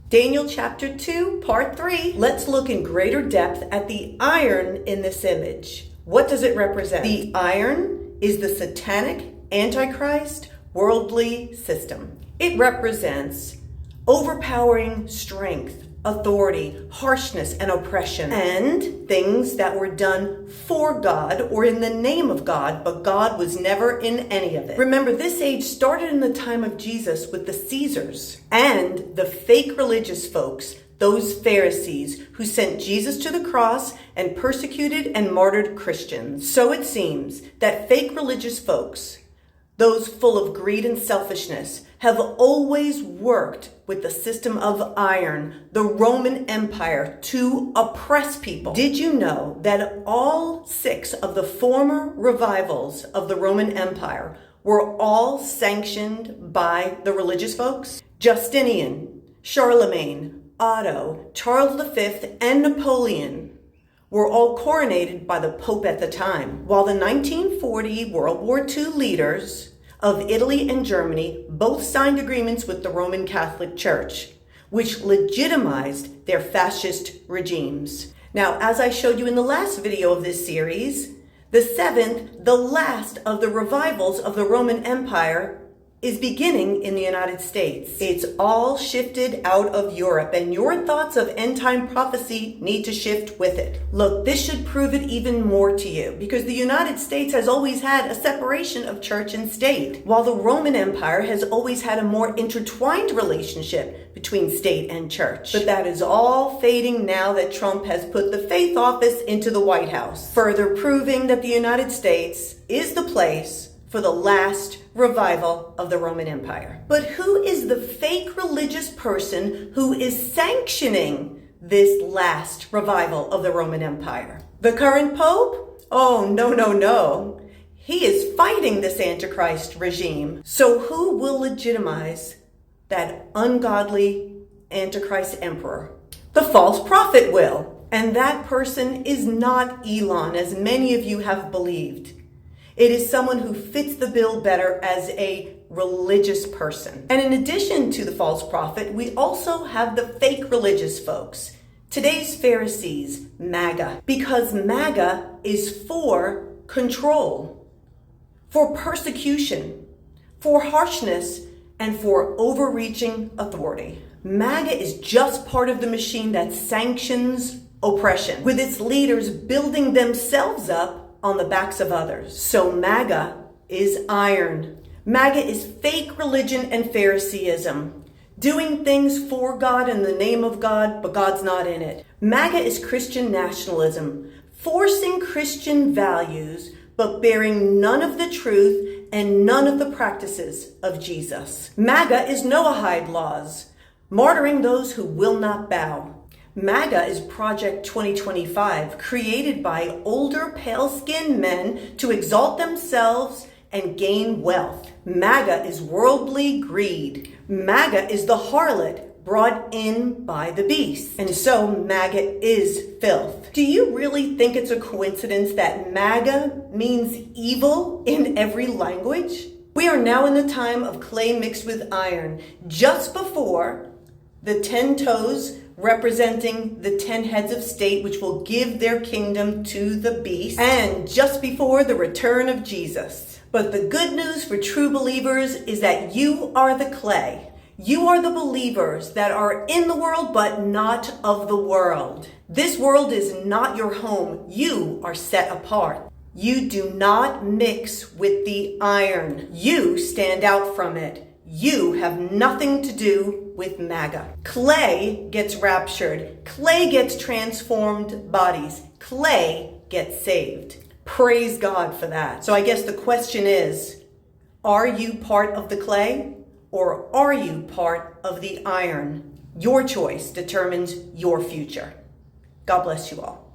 Daniel chapter 2, part 3. Let's look in greater depth at the iron in this image. What does it represent? The iron is the satanic, antichrist, worldly system. It represents overpowering strength, authority, harshness, and oppression, and things that were done for God or in the name of God, but God was never in any of it. Remember, this age started in the time of Jesus with the Caesars and the fake religious folks, those Pharisees who sent Jesus to the cross and persecuted and martyred Christians. So it seems that fake religious folks, those full of greed and selfishness, have always worked with the system of iron, the Roman Empire, to oppress people. Did you know that all 6 of the former revivals of the Roman Empire were all sanctioned by the religious folks? Justinian, Charlemagne, Otto, Charles V, and Napoleon were all coronated by the Pope at the time, while the 1940 World War II leaders of Italy and Germany both signed agreements with the Roman Catholic Church, which legitimized their fascist regimes. Now, as I showed you in the last video of this series, the 7th, the last of the revivals of the Roman Empire, is beginning in the United States. It's all shifted out of Europe, and your thoughts of end-time prophecy need to shift with it. Look, this should prove it even more to you, because the United States has always had a separation of church and state, while the Roman Empire has always had a more intertwined relationship between state and church. But that is all fading now that Trump has put the faith office into the White House, further proving that the United States is the place for the last revival of the Roman Empire. But who is the fake religious person who is sanctioning this last revival of the Roman Empire? The current Pope? Oh, no. He is fighting this Antichrist regime. So who will legitimize that ungodly Antichrist emperor? The false prophet will. And that person is not Elon, as many of you have believed. It is someone who fits the bill better as a religious person. And in addition to the false prophet, we also have the fake religious folks. Today's Pharisees, MAGA, because MAGA is for control, for persecution, for harshness, and for overreaching authority. MAGA is just part of the machine that sanctions oppression, with its leaders building themselves up on the backs of others. So MAGA is iron. MAGA is fake religion and Phariseeism, doing things for God in the name of God, but God's not in it. MAGA is Christian nationalism, forcing Christian values, but bearing none of the truth and none of the practices of Jesus. MAGA is Noahide laws, martyring those who will not bow. MAGA is Project 2025, created by older, pale-skinned men to exalt themselves and gain wealth. MAGA is worldly greed. MAGA is the harlot brought in by the beast. And so MAGA is filth. Do you really think it's a coincidence that MAGA means evil in every language? We are now in the time of clay mixed with iron, just before the 10 toes representing the 10 heads of state, which will give their kingdom to the beast, and just before the return of Jesus. But the good news for true believers is that you are the clay. You are the believers that are in the world, but not of the world. This world is not your home. You are set apart. You do not mix with the iron. You stand out from it. You have nothing to do with MAGA. Clay gets raptured. Clay gets transformed bodies. Clay gets saved. Praise God for that. So I guess the question is, are you part of the clay or are you part of the iron? Your choice determines your future. God bless you all.